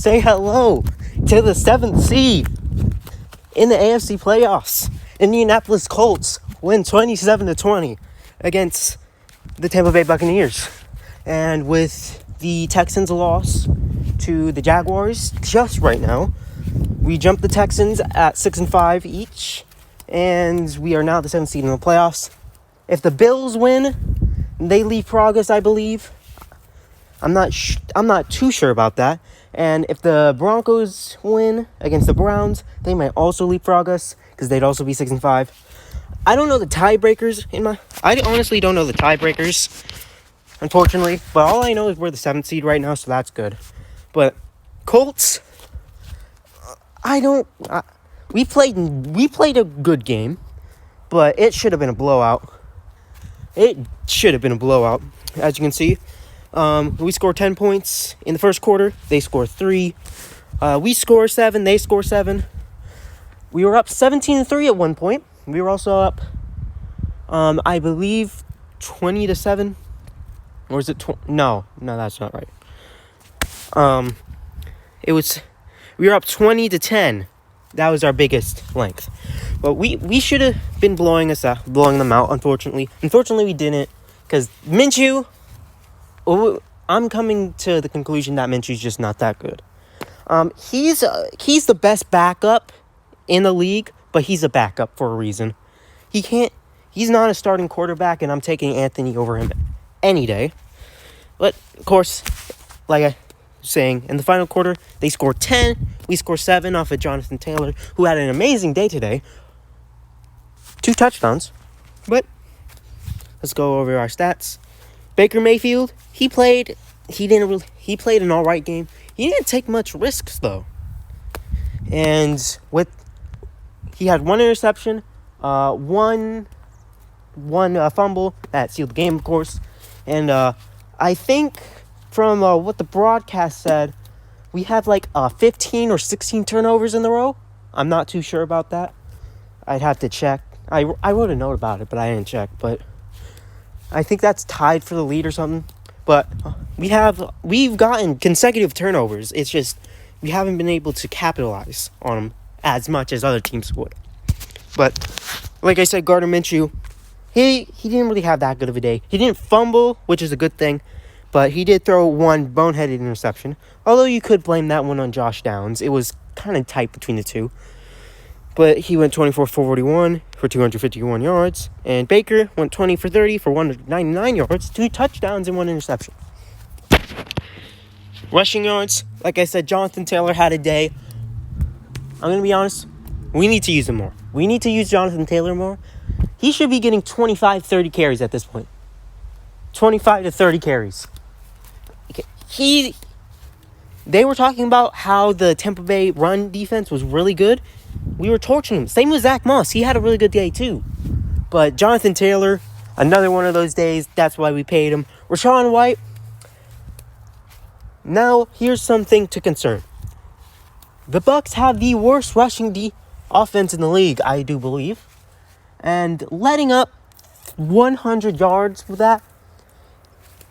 say hello to the 7th seed in the AFC playoffs. Indianapolis Colts win 27-20 against the Tampa Bay Buccaneers. And with the Texans' loss to the Jaguars just right now, we jumped the Texans at 6-5 each, and we are now the 7th seed in the playoffs. If the Bills win, they leapfrog us, I believe. I'm not too sure about that. And if the Broncos win against the Browns, they might also leapfrog us because they'd also be 6-5. I don't know the tiebreakers I honestly don't know the tiebreakers, unfortunately. But all I know is we're the 7th seed right now, so that's good. But Colts, we played a good game, but it should have been a blowout. As you can see. We scored 10 points in the first quarter. They scored 3. We score 7. They score 7. We were up 17-3 at one point. We were also up, I believe, 20-7. Or is it 20? No, that's not right. We were up 20-10. That was our biggest length. But we should have been blowing them out, unfortunately. Unfortunately, we didn't, because Minshew, I'm coming to the conclusion that Minshew's just not that good. He's the best backup in the league, but he's a backup for a reason. He's not a starting quarterback, and I'm taking Anthony over him any day. But, of course, like I was saying, in the final quarter, they scored 10. We scored 7 off of Jonathan Taylor, who had an amazing day today. 2 touchdowns. But let's go over our stats. Baker Mayfield, he played an all right game. He didn't take much risks though. And he had 1 interception, one fumble that sealed the game, of course. And I think from what the broadcast said, we have like 15 or 16 turnovers in the row. I'm not too sure about that. I'd have to check. I wrote a note about it, but I didn't check. But I think that's tied for the lead or something. But we've gotten consecutive turnovers. It's just we haven't been able to capitalize on them as much as other teams would. But like I said, Gardner Minshew, he didn't really have that good of a day. He didn't fumble, which is a good thing, but he did throw 1 boneheaded interception. Although you could blame that one on Josh Downs. It was kind of tight between the two. But he went 24-for-41 for 251 yards. And Baker went 20 for 30 for 199 yards, 2 touchdowns and 1 interception. Rushing yards, like I said, Jonathan Taylor had a day. I'm going to be honest, we need to use him more. We need to use Jonathan Taylor more. He should be getting 25-30 carries at this point. 25 to 30 carries. They were talking about how the Tampa Bay run defense was really good. We were torching him. Same with Zach Moss. He had a really good day too. But Jonathan Taylor, another one of those days. That's why we paid him. Rashawn White. Now, here's something to concern. The Bucs have the worst rushing offense in the league, I do believe. And letting up 100 yards for that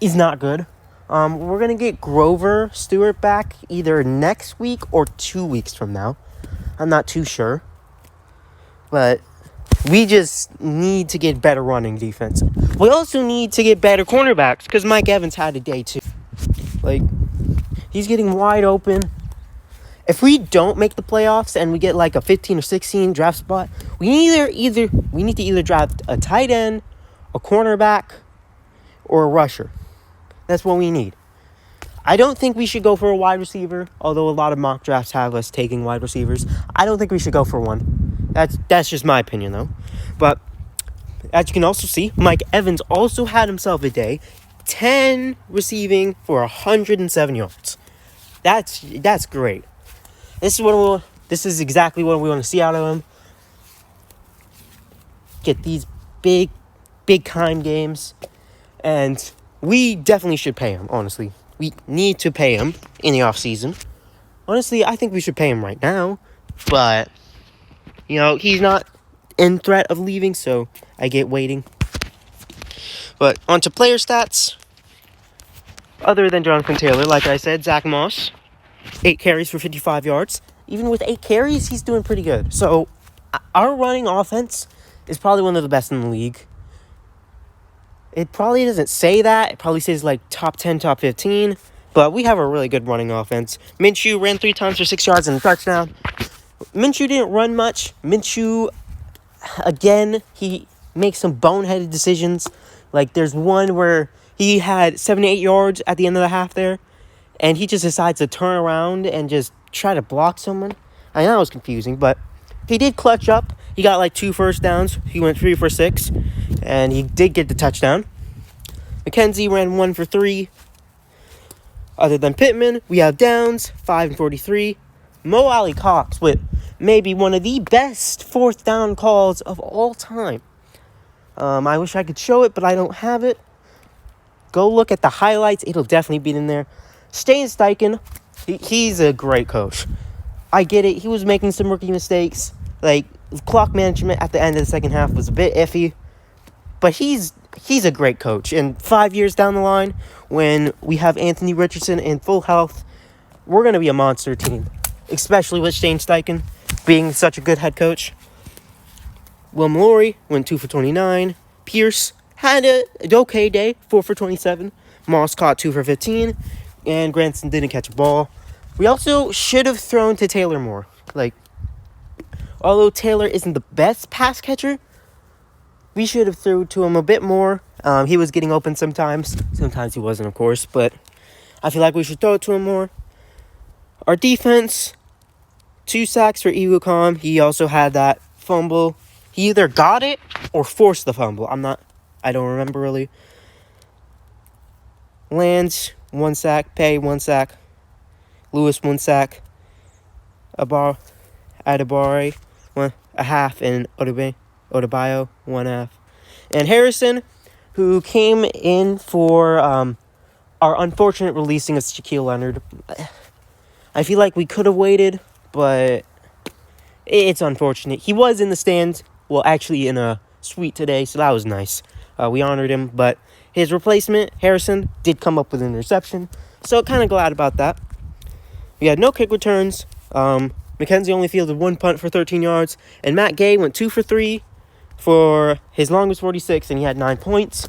is not good. We're going to get Grover Stewart back either next week or 2 weeks from now. I'm not too sure. But we just need to get better running defense. We also need to get better cornerbacks because Mike Evans had a day too. He's getting wide open. If we don't make the playoffs and we get like a 15 or 16 draft spot, we need to either draft a tight end, a cornerback, or a rusher. That's what we need. I don't think we should go for a wide receiver, although a lot of mock drafts have us taking wide receivers. I don't think we should go for one. That's just my opinion, though. But as you can also see, Mike Evans also had himself a day. 10 receiving for 107 yards. That's great. This is exactly what we want to see out of him. Get these big time games. And we definitely should pay him, honestly. We need to pay him in the offseason. Honestly, I think we should pay him right now. But, he's not in threat of leaving, so I get waiting. But on to player stats. Other than Jonathan Taylor, like I said, Zach Moss. 8 carries for 55 yards. Even with 8 carries, he's doing pretty good. So, our running offense is probably one of the best in the league. It probably doesn't say that. It probably says like top 10, top 15. But we have a really good running offense. Minshew ran 3 times for 6 yards and a touchdown. Minshew didn't run much. Minshew, again, he makes some boneheaded decisions. Like there's one where he had 78 yards at the end of the half there. And he just decides to turn around and just try to block someone. I know it was confusing, but he did clutch up. He got like 2 first downs. He went 3 for 6. And he did get the touchdown. McKenzie ran 1 for 3. Other than Pittman, we have Downs, 5 and 43. Mo Alley Cox with maybe one of the best 4th down calls of all time. I wish I could show it, but I don't have it. Go look at the highlights. It'll definitely be in there. Shane Steichen, he's a great coach. I get it. He was making some rookie mistakes. Like, clock management at the end of the second half was a bit iffy. But he's a great coach. And 5 years down the line, when we have Anthony Richardson in full health, we're going to be a monster team. Especially with Shane Steichen being such a good head coach. Will Mallory went 2 for 29. Pierce had an okay day, 4 for 27. Moss caught 2 for 15. And Granson didn't catch a ball. We also should have thrown to Taylor more. Like, although Taylor isn't the best pass catcher, we should have threw to him a bit more. He was getting open sometimes. Sometimes he wasn't, of course. But I feel like we should throw it to him more. Our defense, 2 sacks for Iwukam. He also had that fumble. He either got it or forced the fumble. I don't remember really. Lands, 1 sack. Pay, 1 sack. Lewis, 1 sack. Adibare, a half. And Odebayo, 1 half. And Harrison, who came in for our unfortunate releasing of Shaquille Leonard. I feel like we could have waited, but it's unfortunate. He was in the stands, well, actually in a suite today, so that was nice. We honored him, but his replacement, Harrison, did come up with an interception, so kind of glad about that. We had no kick returns. McKenzie only fielded 1 punt for 13 yards, and Matt Gay went 2 for 3 for his longest 46, and he had 9 points.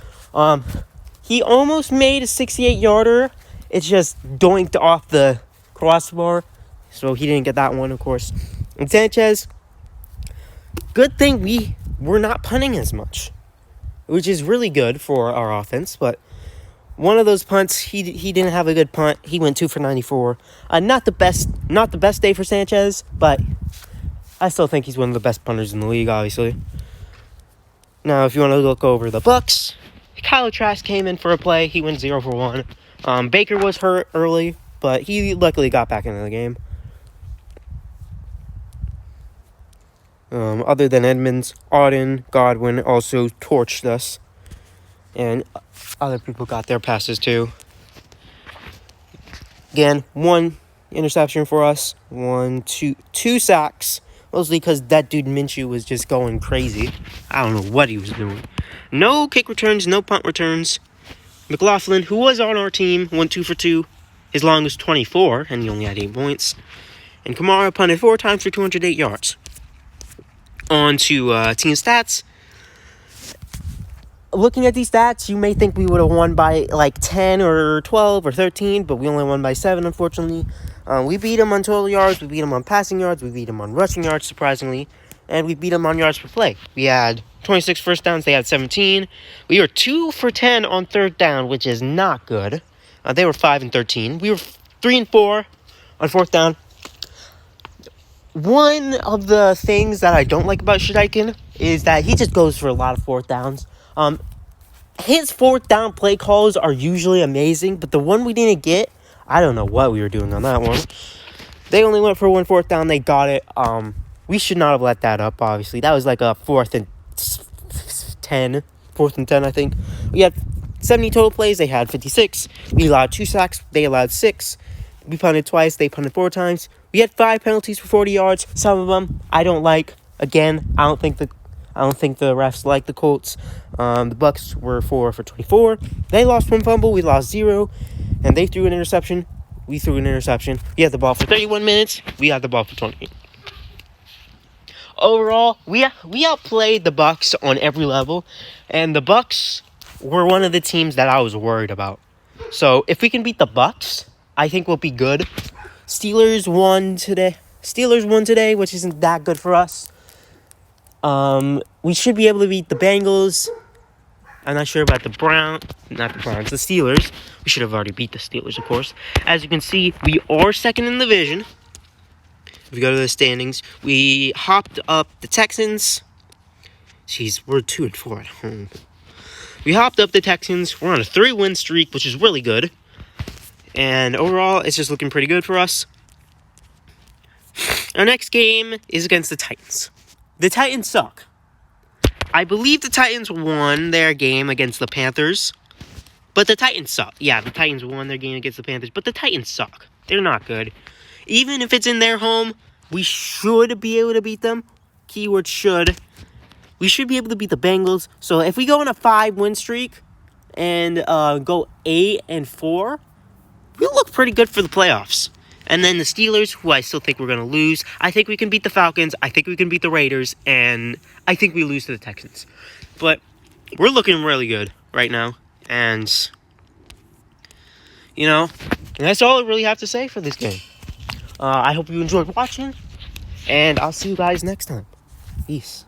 He almost made a 68-yarder. It's just doinked off the crossbar, so he didn't get that one, of course. And Sanchez, good thing we're not punting as much, which is really good for our offense, but one of those punts, he didn't have a good punt. He went 2 for 94. Not the best day for Sanchez, but I still think he's one of the best punters in the league, obviously. Now, if you want to look over the Bucs, Kyle Trask came in for a play. He went 0 for 1. Baker was hurt early, but he luckily got back into the game. Other than Edmonds, Auden, Godwin also torched us. And other people got their passes too. Again, 1 interception for us. 2 sacks. Mostly because that dude Minshew was just going crazy. I don't know what he was doing. No kick returns, no punt returns. McLaughlin, who was on our team, went 2 for 2. His long was 24, and he only had 8 points. And Kamara punted 4 times for 208 yards. On to team stats. Looking at these stats, you may think we would have won by like 10 or 12 or 13, but we only won by 7, unfortunately. We beat them on total yards, we beat them on passing yards, we beat them on rushing yards, surprisingly, and we beat them on yards per play. We had 26 first downs, they had 17. We were 2 for 10 on 3rd down, which is not good. They were 5 and 13. We were 3 and 4 on 4th down. One of the things that I don't like about Steichen is that he just goes for a lot of 4th downs. His 4th down play calls are usually amazing, but the one we didn't get, I don't know what we were doing on that one. They only went for 1 4th down. They got it. We should not have let that up, obviously. That was like a 4th and 10, I think. We had 70 total plays. They had 56. We allowed 2 sacks. They allowed 6. We punted twice. They punted 4 times. We had 5 penalties for 40 yards. Some of them I don't like. Again, I don't think the refs like the Colts. The Bucs were 4 for 24. They lost 1 fumble. We lost 0. And they threw an interception. We threw an interception. We had the ball for 31 minutes. We had the ball for 20. Overall, we outplayed the Bucs on every level, and the Bucs were one of the teams that I was worried about. So if we can beat the Bucs, I think we'll be good. Steelers won today, which isn't that good for us. We should be able to beat the Bengals. I'm not sure about the Steelers. We should have already beat the Steelers, of course. As you can see, we are second in the division. If we go to the standings, we hopped up the Texans. Jeez, we're 2-4 at home. We hopped up the Texans. We're on a 3-win streak, which is really good. And overall, it's just looking pretty good for us. Our next game is against the Titans. The Titans suck. I believe the Titans won their game against the Panthers. But the Titans suck. Yeah, the Titans won their game against the Panthers. But the Titans suck. They're not good. Even if it's in their home, we should be able to beat them. Keyword should. We should be able to beat the Bengals. So if we go on a 5-win streak and go 8-4, we look pretty good for the playoffs. And then the Steelers, who I still think we're going to lose. I think we can beat the Falcons. I think we can beat the Raiders. And I think we lose to the Texans. But we're looking really good right now. And, that's all I really have to say for this game. I hope you enjoyed watching. And I'll see you guys next time. Peace.